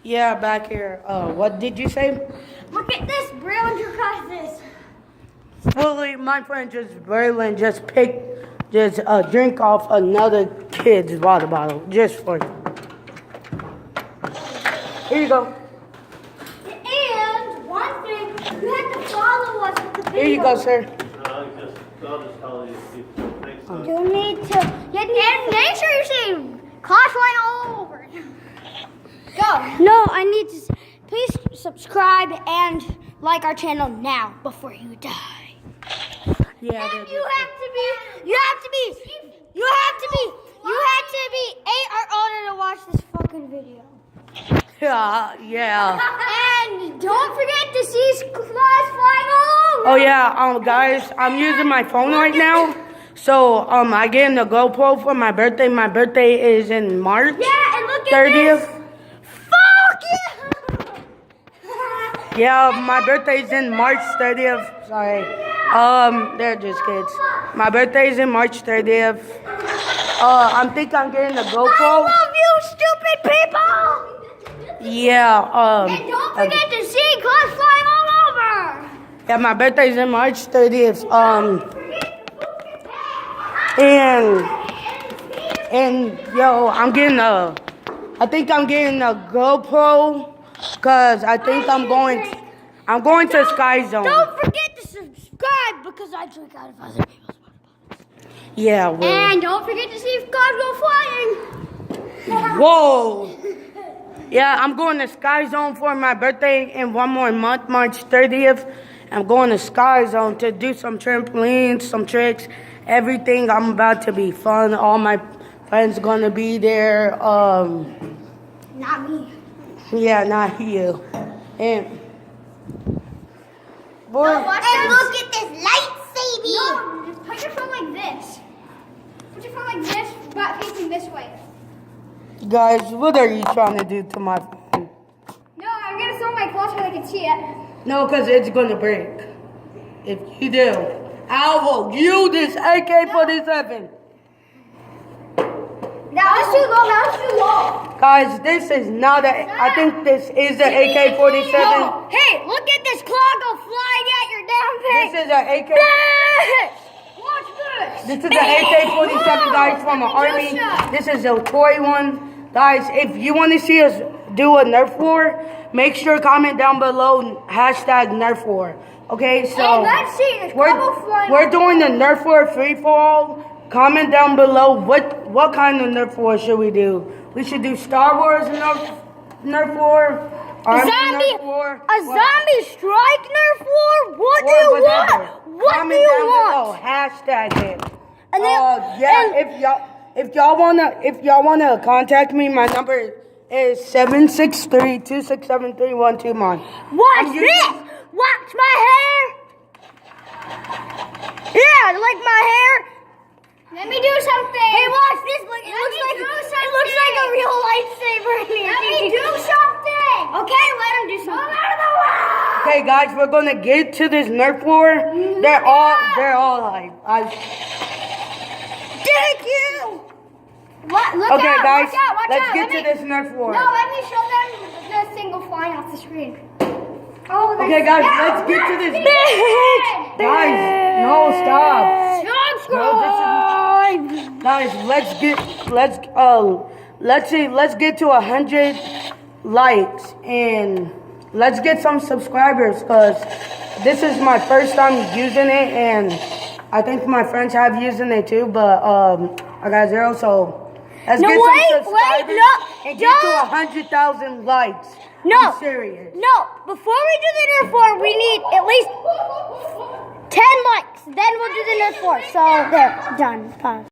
Yeah, back here. What did you say? Look at this, Braylon got this. Fully, my friend Braylon just picked drink off another kid's water bottle just for you. Here you go. And one thing, you have to follow us with the video. Here you go, sir. I'll just tell you next time. You need to, and make sure you say Clash Line all over. Go. No, I need to, please subscribe and like our channel now before you die. Yeah. And you have to be 8 or older to watch this fucking video. Yeah. And don't forget to see Clash Final. Oh yeah, guys, I'm using my phone right now. So I get the GoPro for my birthday. My birthday is in March. Yeah, and look at 30th. this. Fuck yeah. Yeah, my birthday's in March 30th. Sorry. They're just kids. My birthday's in March 30th. I think I'm getting the GoPro. I love you, stupid people. Yeah, And don't forget to see Clash Flying all over. yeah, my birthday's in March 30th. And yo, I think I'm getting a GoPro because I think I'm going to Sky Zone. Don't forget to subscribe because I drink out of other people's water bottles. Yeah, well. And don't forget to see if God go flying. Whoa. Yeah, I'm going to Sky Zone for my birthday in one more month, March 30th. I'm going to Sky Zone to do some trampolines, some tricks, everything. I'm about to be fun. All my friends going to be there. Not me. Yeah, not you. And Look at this lightsaber. No, just put your phone like this. Put your phone like this, but facing this way. guys, what are you trying to do to my phone? No, I'm gonna throw my clothes so they can see it. No, because it's going to break. If you do, I will use this AK-47. That was too low. That was too low. Guys, this is not I think this is the AK-47. No. Hey, look at this cloud go flying at your damn face. This is an AK. Watch this. This is an AK-47, guys, from the Army. This is a toy one. Guys, if you want to see us do a Nerf war, make sure to comment down below #Nerf war. Okay, so Hey, let's see this cloud flying. we're doing the Nerf war free-for-all. Comment down below what kind of Nerf war should we do. We should do Star Wars Nerf war. Army Nerf war. A zombie strike Nerf war? What do you want? What do you want? Hashtag it. And then, yeah, if y'all wanna contact me, my number is 763-267-312. Watch this. Watch my hair. Yeah, like my hair. Let me do something. Hey, watch this. Look, it looks like a real lightsaber in here. Let me do something. Okay, let him do something. Out of the way. Okay, guys, we're gonna get to this Nerf war. They're all like, Thank you. Look okay, out, guys, watch let's out. get to this Nerf war. No, let me show them the single flying off the screen. Oh, Okay, guys, let's get to this. Guys, no, stop. Guys, let's get to 100 likes and let's get some subscribers because this is my first time using it and I think my friends have using it too, but I got 0, so let's get some subscribers and get to 100,000 likes. No, I'm serious. No, before we do the Nerf war, we need at least 10 likes. Then we'll do the Nerf war. So there, done. Pause.